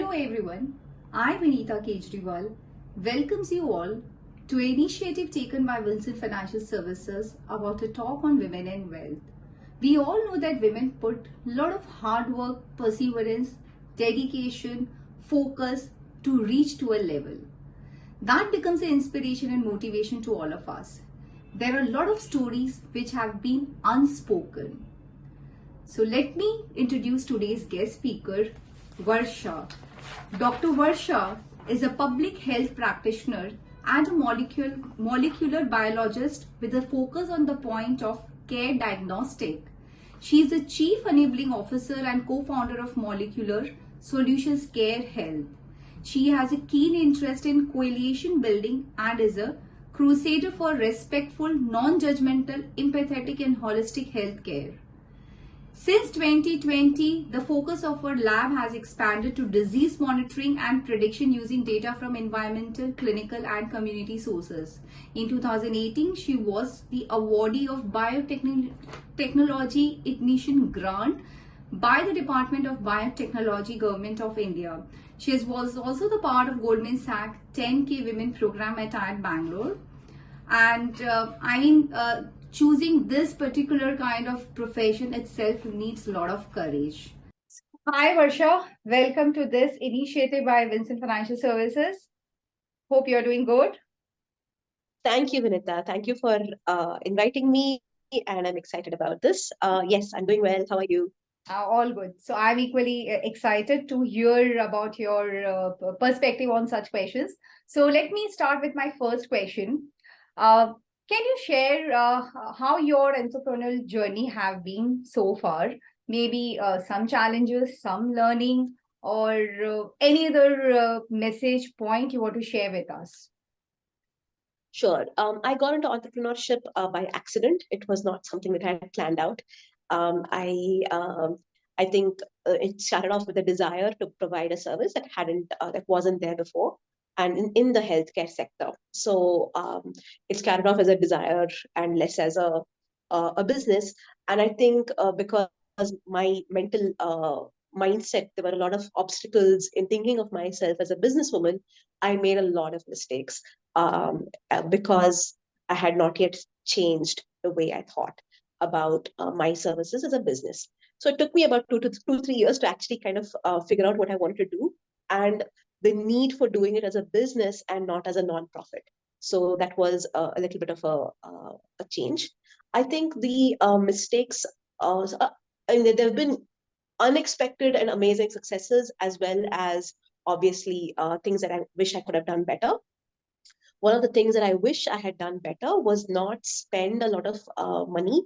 Hello everyone, I Vinita Kejriwal welcomes you all to an initiative taken by Wilson Financial Services about a talk on women and wealth. We all know that women put a lot of hard work, perseverance, dedication, focus to reach to a level. That becomes an inspiration and motivation to all of us. There are a lot of stories which have been unspoken. So let me introduce today's guest speaker, Varsha. Dr. Varsha is a public health practitioner and a molecular biologist with a focus on the point of care diagnostic. She is the Chief Enabling Officer and co-founder of Molecular Solutions Care Health. She has a keen interest in coalition building and is a crusader for respectful, non-judgemental, empathetic and holistic healthcare. Since 2020, the focus of our lab has expanded to disease monitoring and prediction using data from environmental, clinical and community sources. In 2018, she was the awardee of Biotechnology Ignition Grant by the Department of Biotechnology, Government of India. She was also the part of Goldman Sachs 10K Women program at Bangalore. And choosing this particular kind of profession itself needs a lot of courage. Hi Varsha, welcome to this initiative by Wilson Financial Services. Hope you're doing good. Thank you, Vinita. Thank you for inviting me, and I'm excited about this. Yes, I'm doing well. How are you? All good. So I'm equally excited to hear about your perspective on such questions. So let me start with my first question. Can you share how your entrepreneurial journey have been so far? Maybe some challenges, some learning, or any other message point you want to share with us? Sure. I got into entrepreneurship by accident. It was not something that I had planned out. I think it started off with a desire to provide a service that wasn't there before, and in the healthcare sector. So it started off as a desire and less as a business. And I think because my mental mindset, there were a lot of obstacles in thinking of myself as a businesswoman. I made a lot of mistakes because I had not yet changed the way I thought about my services as a business. So it took me about 3 years to actually kind of figure out what I wanted to do, and the need for doing it as a business and not as a non-profit. So that was a little bit of a change. I think the mistakes, there have been unexpected and amazing successes, as well as obviously things that I wish I could have done better. One of the things that I wish I had done better was not spend a lot of money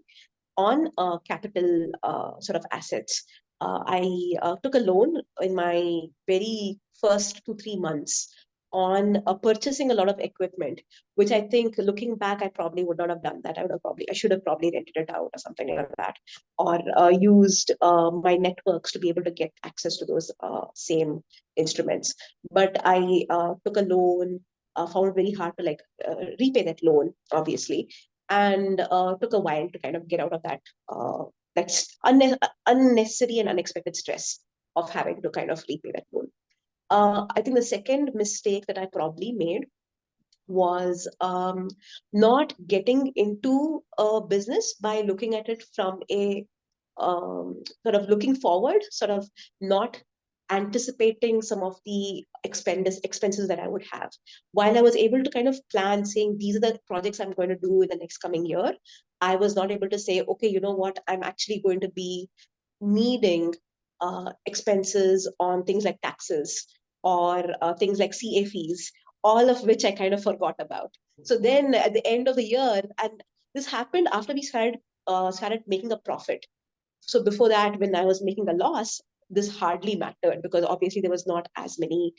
on capital sort of assets. I took a loan in my very first 2-3 months on purchasing a lot of equipment, which I think, looking back, I probably would not have done that. I should have probably rented it out or something like that, or used my networks to be able to get access to those same instruments. But I took a loan, found it very hard to repay that loan, obviously, and took a while to kind of get out of that unnecessary and unexpected stress of having to kind of repay that loan. I think the second mistake that I probably made was not getting into a business by looking at it from a sort of looking forward, sort of not anticipating some of the expenses that I would have. While I was able to kind of plan, saying these are the projects I'm going to do in the next coming year, I was not able to say, okay, you know what, I'm actually going to be needing expenses on things like taxes or things like CA fees, all of which I kind of forgot about. So then at the end of the year, and this happened after we started making a profit. So before that, when I was making a loss, this hardly mattered because obviously there was not as many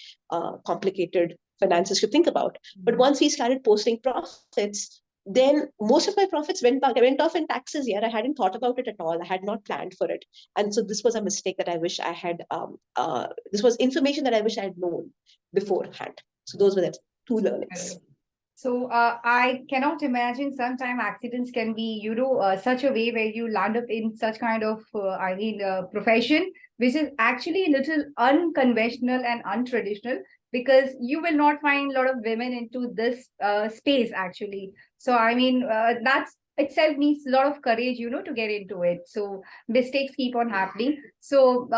complicated finances to think about. But once we started posting profits, then most of my profits went off in taxes. Yeah, I hadn't thought about it at all. I had not planned for it. And so this was a mistake that I wish I had, this was information that I wish I had known beforehand. So those were the 2 learnings. So I cannot imagine sometime accidents can be, such a way where you land up in such kind of, profession, which is actually a little unconventional and untraditional, because you will not find a lot of women into this space actually. So I mean, that's itself needs a lot of courage, to get into it. So mistakes keep on happening. So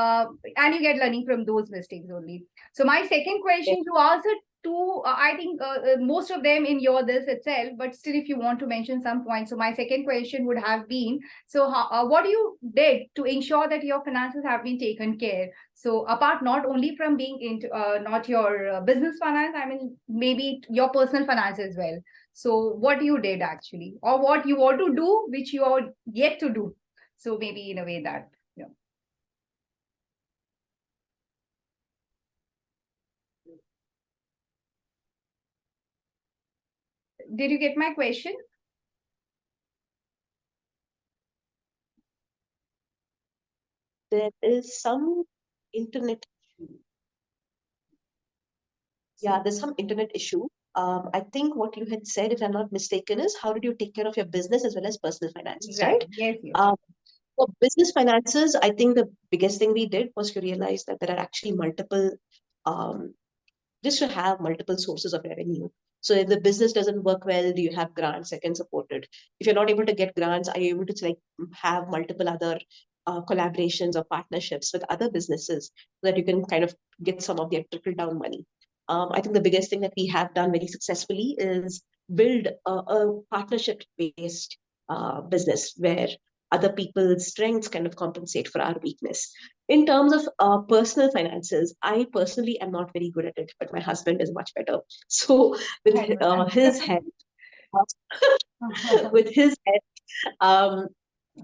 and you get learning from those mistakes only. So my second question, you answered to I think most of them in your this itself, but still if you want to mention some points. So my second question would have been, so what you did to ensure that your finances have been taken care, so apart not only from being into not your business finance, I mean maybe your personal finance as well. So what you did actually, or what you want to do which you are yet to do, so maybe in a way that, yeah. Did you get my question? There is some internet issue. Yeah, there's some internet issue. I think what you had said, if I'm not mistaken, is how did you take care of your business as well as personal finances, Right. right? Yes, yes. Um, for business finances, I think the biggest thing we did was to realize that there are actually multiple, um, just to have multiple sources of revenue. So if the business doesn't work well, do you have grants that can support it? If you're not able to get grants, are you able to like have multiple other collaborations or partnerships with other businesses so that you can kind of get some of their trickle down money? I think the biggest thing that we have done very successfully is build a partnership based business where other people's strengths kind of compensate for our weakness. In terms of personal finances, I personally am not very good at it, but my husband is much better. So with I know his help, that. with his help,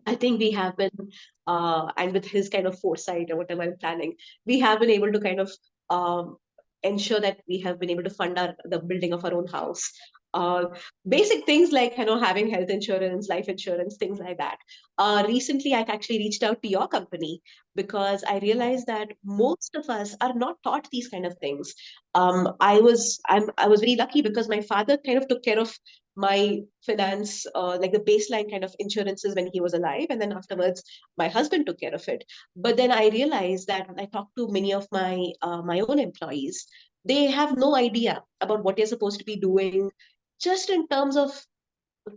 I think we have been, and with his kind of foresight or whatever I'm planning, we have been able to kind of ensure that we have been able to fund the building of our own house. Uh, Basic things like having health insurance, life insurance, things like that. Recently, I actually reached out to your company because I realized that most of us are not taught these kind of things. I was very lucky because my father kind of took care of my finance, like the baseline kind of insurances when he was alive. And then afterwards, my husband took care of it. But then I realized that when I talked to many of my own employees, they have no idea about what they're supposed to be doing just in terms of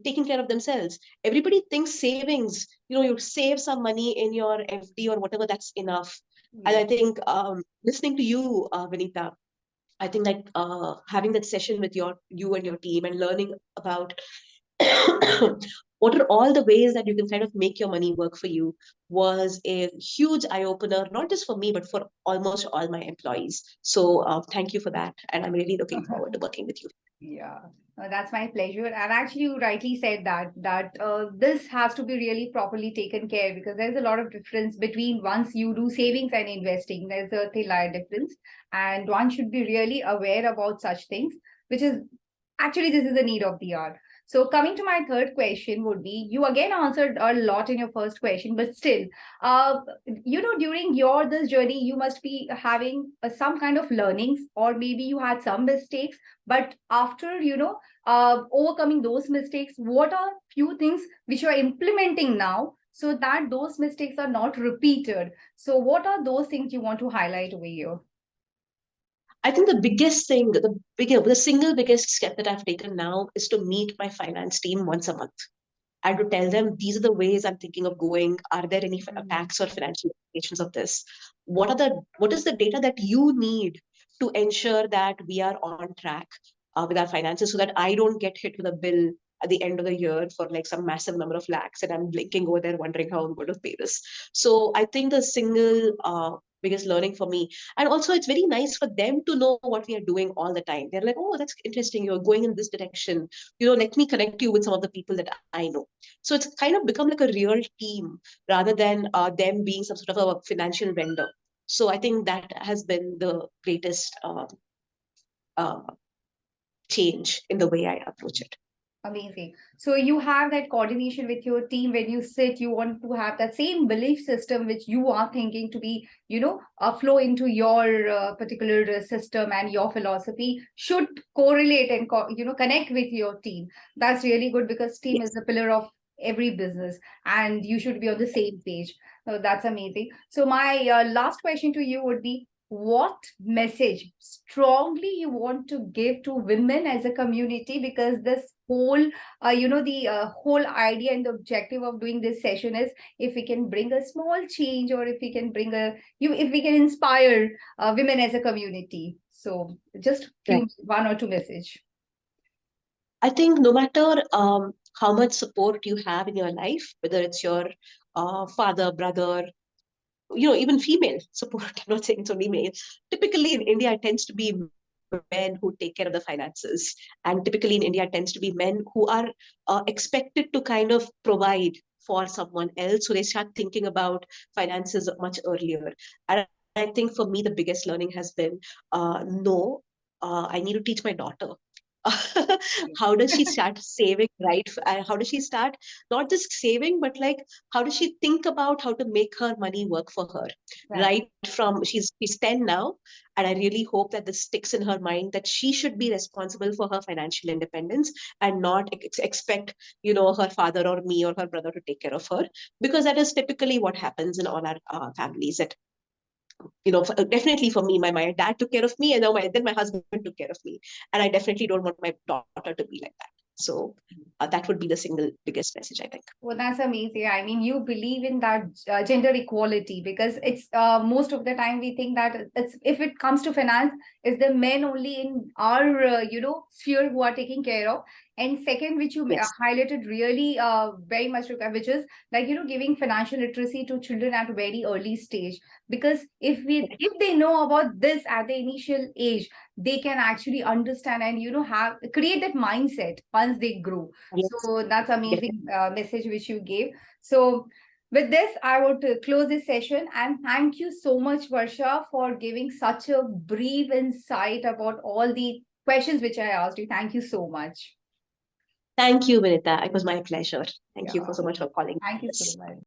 taking care of themselves. Everybody thinks savings, you save some money in your FD or whatever, that's enough. And Yeah. I think listening to you, Vinita, I think that having that session with you and your team and learning about what are all the ways that you can kind of make your money work for you was a huge eye opener, not just for me, but for almost all my employees. So thank you for that. And I'm really looking forward to working with you. Yeah, that's my pleasure. And actually, you rightly said that this has to be really properly taken care, because there's a lot of difference between once you do savings and investing. There's a thin line difference, and one should be really aware about such things, which is actually this is the need of the hour. So coming to my third question would be, you again answered a lot in your first question, but still, uh, during your this journey, you must be having some kind of learnings, or maybe you had some mistakes, but after overcoming those mistakes, what are few things which you are implementing now so that those mistakes are not repeated? So what are those things you want to highlight over here? I think the biggest thing, the single biggest step that I've taken now is to meet my finance team once a month and to tell them these are the ways I'm thinking of going. Are there any tax or financial implications of this? What is the data that you need to ensure that we are on track with our finances so that I don't get hit with a bill at the end of the year for like some massive number of lakhs and I'm blinking over there wondering how I'm going to pay this. So I think the single biggest learning for me, and also it's very nice for them to know what we are doing all the time. They're like, oh, that's interesting, you're going in this direction, let me connect you with some of the people that I know. So it's kind of become like a real team rather than them being some sort of a financial vendor. So I think that has been the greatest uh, change in the way I approach it. Amazing. So you have that coordination with your team when you sit, you want to have that same belief system which you are thinking to be, flow into your particular system, and your philosophy should correlate and, connect with your team. That's really good, because team is Yes. the pillar of every business, and you should be on the same page. So that's amazing. So my last question to you would be, what message strongly you want to give to women as a community? Because this whole the whole idea and the objective of doing this session is, if we can bring a small change, or if we can bring if we can inspire women as a community. So just Right. one or two message. I think no matter how much support you have in your life, whether it's your father, brother, even female support, I'm not saying it's only male. Typically in India, it tends to be men who take care of the finances. And typically in India, it tends to be men who are expected to kind of provide for someone else. So they start thinking about finances much earlier. And I think for me, the biggest learning has been, no, I need to teach my daughter. How does she start saving, right? How does she start not just saving, but like, how does she think about how to make her money work for her? Right. Right from she's 10 now, and I really hope that this sticks in her mind that she should be responsible for her financial independence and not expect her father or me or her brother to take care of her, because that is typically what happens in all our families. That definitely for me, my dad took care of me, and then my husband took care of me, and I definitely don't want my daughter to be like that. So that would be the single biggest message, I think. Well, that's amazing. I mean, you believe in that gender equality, because it's most of the time we think that it's, if it comes to finance, it's the men only in our sphere who are taking care of. And second, which you Yes. highlighted really very much, which is like giving financial literacy to children at a very early stage. Because if they know about this at the initial age, they can actually understand and have create that mindset once they grow. Yes. So that's Yes. amazing message which you gave. So with this, I would close this session, and thank you so much, Varsha, for giving such a brief insight about all the questions which I asked you. Thank you so much. Thank you, Vinita. It was my pleasure. Thank you Yeah, for so much for calling thank you so this. much.